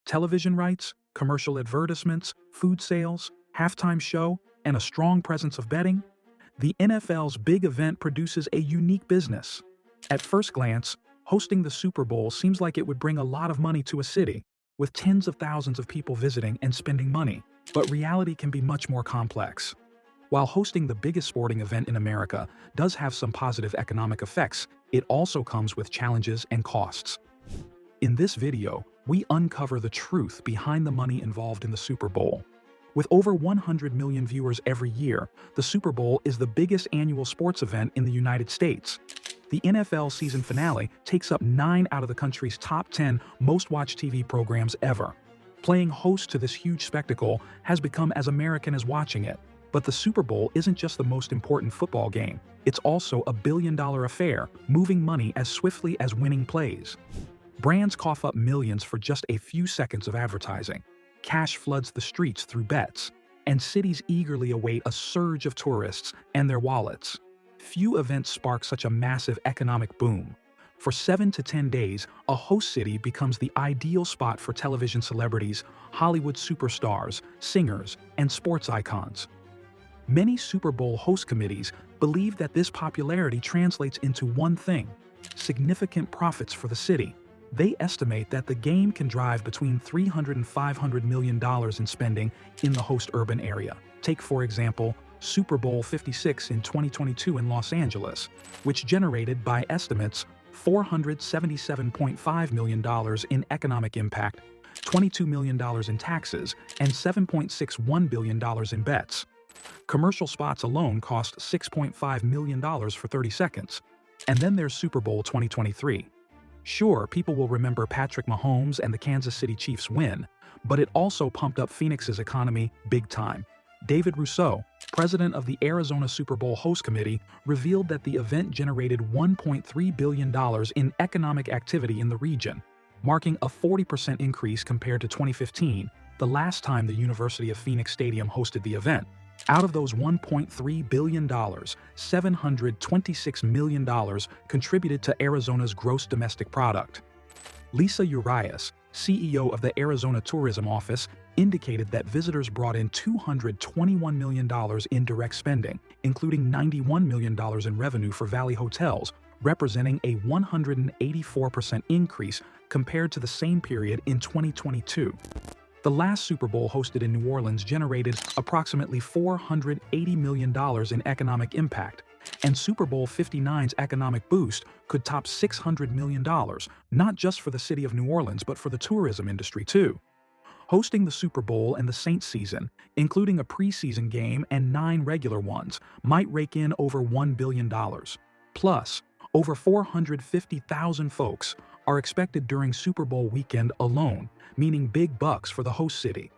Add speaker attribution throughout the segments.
Speaker 1: television rights, commercial advertisements, food sales, halftime show, and a strong presence of betting, the NFL's big event produces a unique business. At first glance, hosting the Super Bowl seems like it would bring a lot of money to a city, with tens of thousands of people visiting and spending money. But reality can be much more complex. While hosting the biggest sporting event in America does have some positive economic effects, it also comes with challenges and costs. In this video, we uncover the truth behind the money involved in the Super Bowl. With over 100 million viewers every year, the Super Bowl is the biggest annual sports event in the United States. The NFL season finale takes up 9 out of the country's top 10 most-watched TV programs ever. Playing host to this huge spectacle has become as American as watching it. But the Super Bowl isn't just the most important football game. It's also a billion-dollar affair, moving money as swiftly as winning plays. Brands cough up millions for just a few seconds of advertising. Cash floods the streets through bets, and cities eagerly await a surge of tourists and their wallets. Few events spark such a massive economic boom. For 7 to 10 days, a host city becomes the ideal spot for television celebrities, Hollywood superstars, singers, and sports icons. Many Super Bowl host committees believe that this popularity translates into one thing: significant profits for the city. They estimate that the game can drive between $300 and $500 million in spending in the host urban area. Take, for example, Super Bowl 56 in 2022 in Los Angeles, which generated, by estimates, $477.5 million in economic impact, $22 million in taxes, and $7.61 billion in bets. Commercial spots alone cost $6.5 million for 30 seconds. And then there's Super Bowl 2023. Sure, people will remember Patrick Mahomes and the Kansas City Chiefs win, but it also pumped up Phoenix's economy big time. David Rousseau, president of the Arizona Super Bowl Host Committee, revealed that the event generated $1.3 billion in economic activity in the region, marking a 40% increase compared to 2015, the last time the University of Phoenix Stadium hosted the event. Out of those $1.3 billion, $726 million contributed to Arizona's gross domestic product. Lisa Urias, CEO of the Arizona Tourism Office, indicated that visitors brought in $221 million in direct spending, including $91 million in revenue for Valley hotels, representing a 184% increase compared to the same period in 2022. The last Super Bowl hosted in New Orleans generated approximately $480 million in economic impact, and Super Bowl 59's economic boost could top $600 million, not just for the city of New Orleans but for the tourism industry too. Hosting the Super Bowl and the Saints season, including a preseason game and 9 regular ones, might rake in over $1 billion. Plus, over 450,000 folks are expected during Super Bowl weekend alone, meaning big bucks for the host city.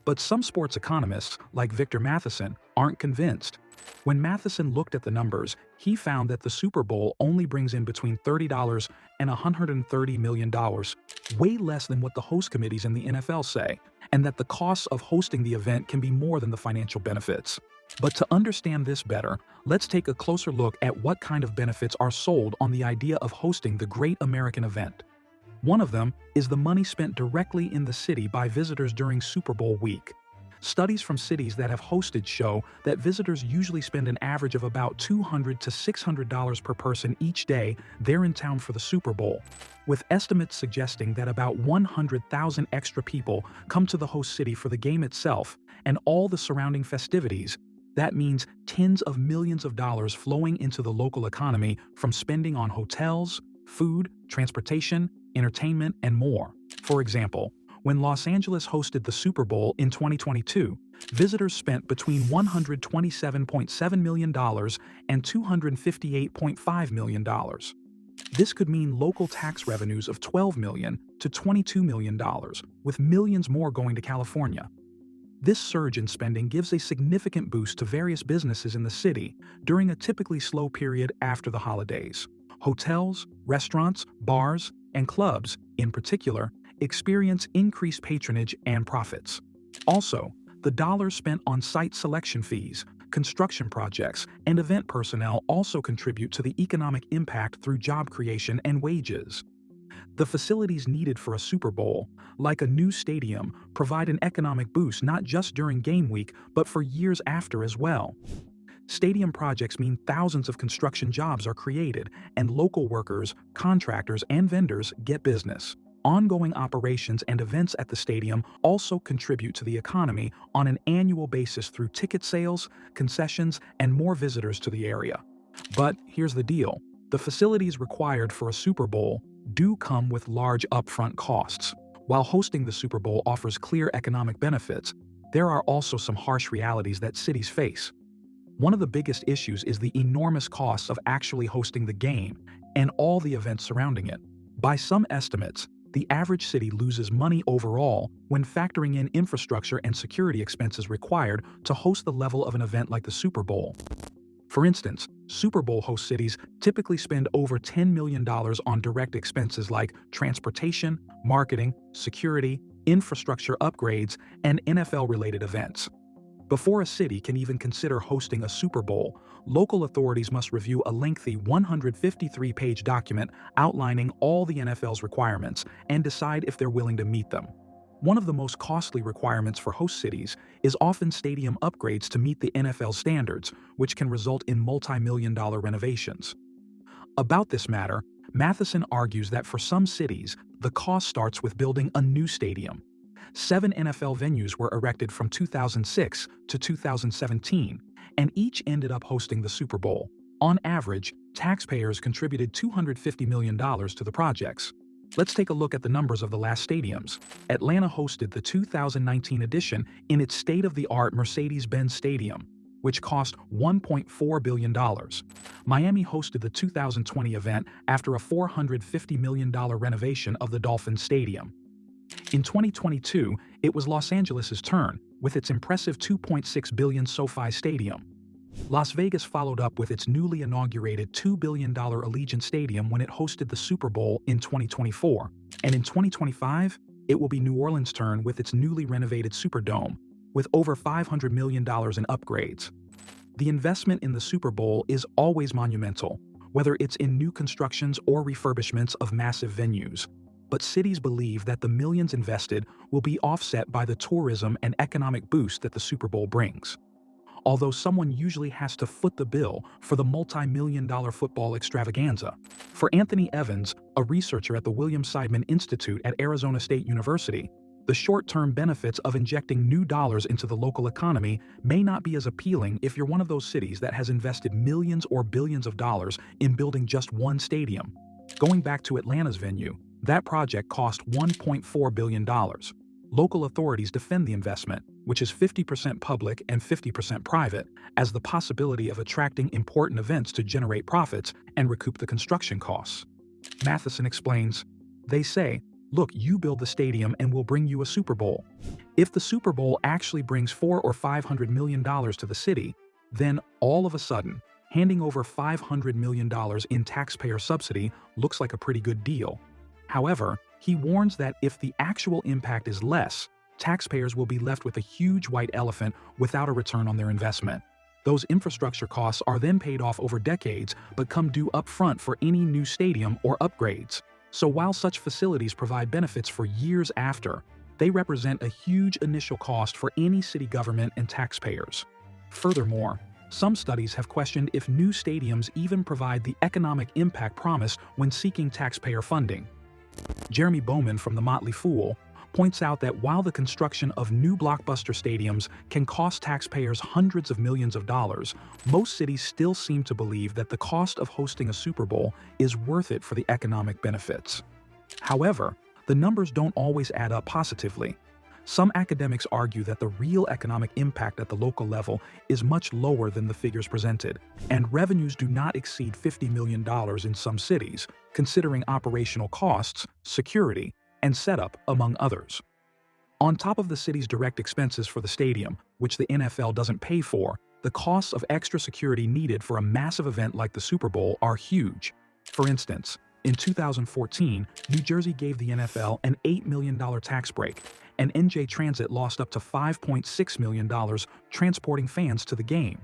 Speaker 1: But some sports economists, like Victor Matheson, aren't convinced. When Matheson looked at the numbers, he found that the Super Bowl only brings in between $30 and $130 million, way less than what the host committees in the NFL say, and that the costs of hosting the event can be more than the financial benefits. But to understand this better, let's take a closer look at what kind of benefits are sold on the idea of hosting the great American event. One of them is the money spent directly in the city by visitors during Super Bowl week. Studies from cities that have hosted show that visitors usually spend an average of about $200 to $600 per person each day they're in town for the Super Bowl, with estimates suggesting that about 100,000 extra people come to the host city for the game itself and all the surrounding festivities. That means tens of millions of dollars flowing into the local economy from spending on hotels, food, transportation, entertainment, and more. For example, when Los Angeles hosted the Super Bowl in 2022, visitors spent between $127.7 million and $258.5 million. This could mean local tax revenues of $12 million to $22 million, with millions more going to California. This surge in spending gives a significant boost to various businesses in the city during a typically slow period after the holidays. Hotels, restaurants, bars, and clubs, in particular, experience increased patronage and profits. Also, the dollars spent on site selection fees, construction projects, and event personnel also contribute to the economic impact through job creation and wages. The facilities needed for a Super Bowl, like a new stadium, provide an economic boost not just during game week but for years after as well. Stadium projects mean thousands of construction jobs are created, and local workers, contractors, and vendors get business. Ongoing operations and events at the stadium also contribute to the economy on an annual basis through ticket sales, concessions, and more visitors to the area. But here's the deal. The facilities required for a Super Bowl do come with large upfront costs. While hosting the Super Bowl offers clear economic benefits, there are also some harsh realities that cities face. One of the biggest issues is the enormous costs of actually hosting the game and all the events surrounding it. By some estimates, the average city loses money overall when factoring in infrastructure and security expenses required to host the level of an event like the Super Bowl. For instance, Super Bowl host cities typically spend over $10 million on direct expenses like transportation, marketing, security, infrastructure upgrades, and NFL-related events. Before a city can even consider hosting a Super Bowl, local authorities must review a lengthy 153-page document outlining all the NFL's requirements and decide if they're willing to meet them. One of the most costly requirements for host cities is often stadium upgrades to meet the NFL standards, which can result in multi-million-dollar renovations. About this matter, Matheson argues that for some cities, the cost starts with building a new stadium. 7 NFL venues were erected from 2006 to 2017, and each ended up hosting the Super Bowl. On average, taxpayers contributed $250 million to the projects. Let's take a look at the numbers of the last stadiums. Atlanta hosted the 2019 edition in its state-of-the-art Mercedes-Benz Stadium, which cost $1.4 billion. Miami hosted the 2020 event after a $450 million renovation of the Dolphins Stadium. In 2022, it was Los Angeles' turn, with its impressive $2.6 billion SoFi Stadium. Las Vegas followed up with its newly inaugurated $2 billion Allegiant Stadium when it hosted the Super Bowl in 2024. And in 2025, it will be New Orleans' turn with its newly renovated Superdome, with over $500 million in upgrades. The investment in the Super Bowl is always monumental, whether it's in new constructions or refurbishments of massive venues. But cities believe that the millions invested will be offset by the tourism and economic boost that the Super Bowl brings. Although someone usually has to foot the bill for the multi-million-dollar football extravaganza. For Anthony Evans, a researcher at the William Seidman Institute at Arizona State University, the short-term benefits of injecting new dollars into the local economy may not be as appealing if you're one of those cities that has invested millions or billions of dollars in building just one stadium. Going back to Atlanta's venue, that project cost $1.4 billion. Local authorities defend the investment, which is 50% public and 50% private, as the possibility of attracting important events to generate profits and recoup the construction costs. Matheson explains, "They say, look, you build the stadium and we'll bring you a Super Bowl. If the Super Bowl actually brings $400 or $500 million to the city, then all of a sudden, handing over $500 million in taxpayer subsidy looks like a pretty good deal." However, he warns that if the actual impact is less, taxpayers will be left with a huge white elephant without a return on their investment. Those infrastructure costs are then paid off over decades but come due up front for any new stadium or upgrades. So while such facilities provide benefits for years after, they represent a huge initial cost for any city government and taxpayers. Furthermore, some studies have questioned if new stadiums even provide the economic impact promised when seeking taxpayer funding. Jeremy Bowman from The Motley Fool points out that while the construction of new blockbuster stadiums can cost taxpayers hundreds of millions of dollars, most cities still seem to believe that the cost of hosting a Super Bowl is worth it for the economic benefits. However, the numbers don't always add up positively. Some academics argue that the real economic impact at the local level is much lower than the figures presented, and revenues do not exceed $50 million in some cities, considering operational costs, security, and setup, among others. On top of the city's direct expenses for the stadium, which the NFL doesn't pay for, the costs of extra security needed for a massive event like the Super Bowl are huge. For instance, in 2014, New Jersey gave the NFL an $8 million tax break, and NJ Transit lost up to $5.6 million transporting fans to the game.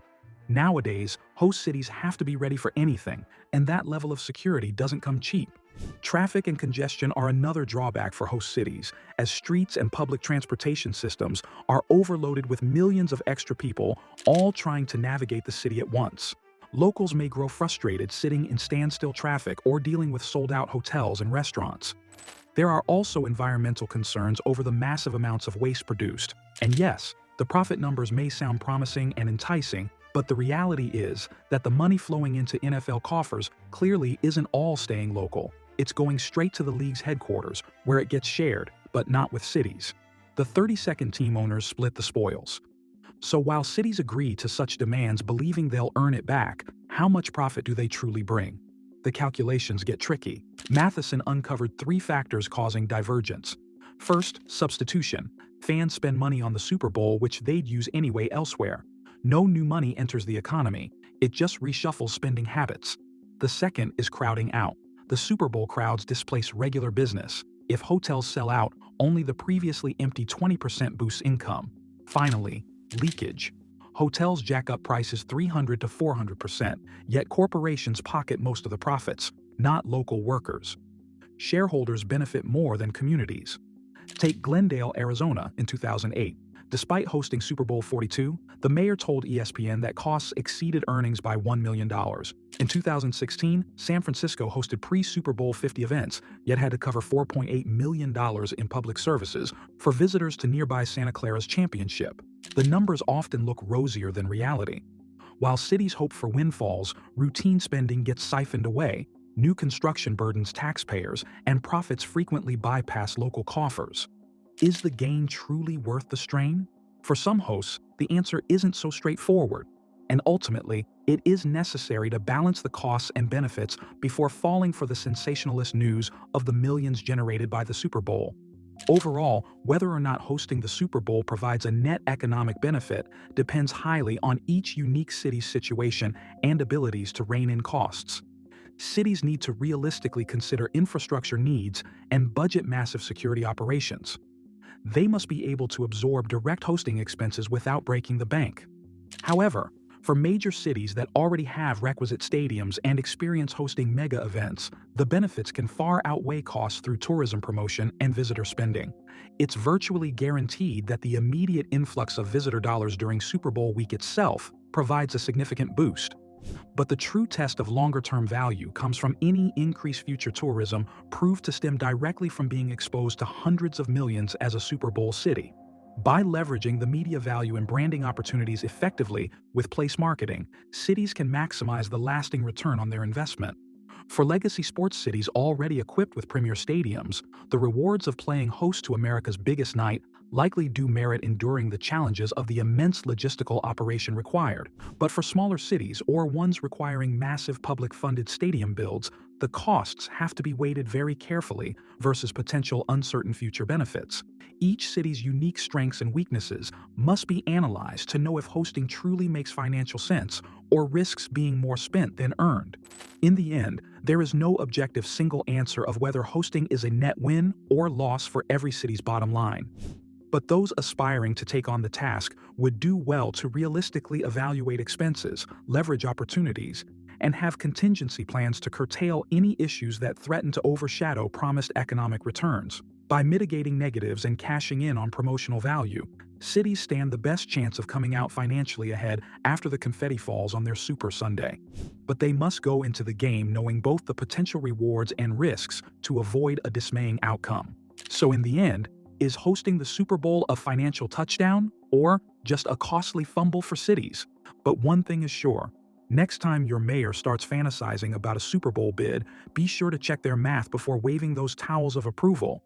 Speaker 1: Nowadays, host cities have to be ready for anything, and that level of security doesn't come cheap. Traffic and congestion are another drawback for host cities, as streets and public transportation systems are overloaded with millions of extra people all trying to navigate the city at once. Locals may grow frustrated sitting in standstill traffic or dealing with sold-out hotels and restaurants. There are also environmental concerns over the massive amounts of waste produced. And yes, the profit numbers may sound promising and enticing, but the reality is that the money flowing into NFL coffers clearly isn't all staying local. It's going straight to the league's headquarters, where it gets shared, but not with cities. The 32nd team owners split the spoils. So while cities agree to such demands believing they'll earn it back, how much profit do they truly bring? The calculations get tricky. Matheson uncovered 3 factors causing divergence. First, substitution. Fans spend money on the Super Bowl which they'd use anyway elsewhere. No new money enters the economy, it just reshuffles spending habits. The second is crowding out. The Super Bowl crowds displace regular business. If hotels sell out, only the previously empty 20% boosts income. Finally, leakage. Hotels jack up prices 300 to 400%, yet corporations pocket most of the profits, not local workers. Shareholders benefit more than communities. Take Glendale, Arizona in 2008. Despite hosting Super Bowl 42, the mayor told ESPN that costs exceeded earnings by $1 million. In 2016, San Francisco hosted pre-Super Bowl 50 events, yet had to cover $4.8 million in public services for visitors to nearby Santa Clara's championship. The numbers often look rosier than reality. While cities hope for windfalls, routine spending gets siphoned away, new construction burdens taxpayers, and profits frequently bypass local coffers. Is the gain truly worth the strain? For some hosts, the answer isn't so straightforward, and ultimately, it is necessary to balance the costs and benefits before falling for the sensationalist news of the millions generated by the Super Bowl. Overall, whether or not hosting the Super Bowl provides a net economic benefit depends highly on each unique city's situation and abilities to rein in costs. Cities need to realistically consider infrastructure needs and budget massive security operations. They must be able to absorb direct hosting expenses without breaking the bank. However, for major cities that already have requisite stadiums and experience hosting mega events, the benefits can far outweigh costs through tourism promotion and visitor spending. It's virtually guaranteed that the immediate influx of visitor dollars during Super Bowl week itself provides a significant boost. But the true test of longer-term value comes from any increased future tourism proved to stem directly from being exposed to hundreds of millions as a Super Bowl city. By leveraging the media value and branding opportunities effectively with place marketing, cities can maximize the lasting return on their investment. For legacy sports cities already equipped with premier stadiums, the rewards of playing host to America's biggest night likely do merit enduring the challenges of the immense logistical operation required. But for smaller cities or ones requiring massive public-funded stadium builds, the costs have to be weighted very carefully versus potential uncertain future benefits. Each city's unique strengths and weaknesses must be analyzed to know if hosting truly makes financial sense or risks being more spent than earned. In the end, there is no objective single answer of whether hosting is a net win or loss for every city's bottom line. But those aspiring to take on the task would do well to realistically evaluate expenses, leverage opportunities, and have contingency plans to curtail any issues that threaten to overshadow promised economic returns. By mitigating negatives and cashing in on promotional value, cities stand the best chance of coming out financially ahead after the confetti falls on their Super Sunday. But they must go into the game knowing both the potential rewards and risks to avoid a dismaying outcome. So in the end, is hosting the Super Bowl a financial touchdown or just a costly fumble for cities? But one thing is sure. Next time your mayor starts fantasizing about a Super Bowl bid, be sure to check their math before waving those towels of approval.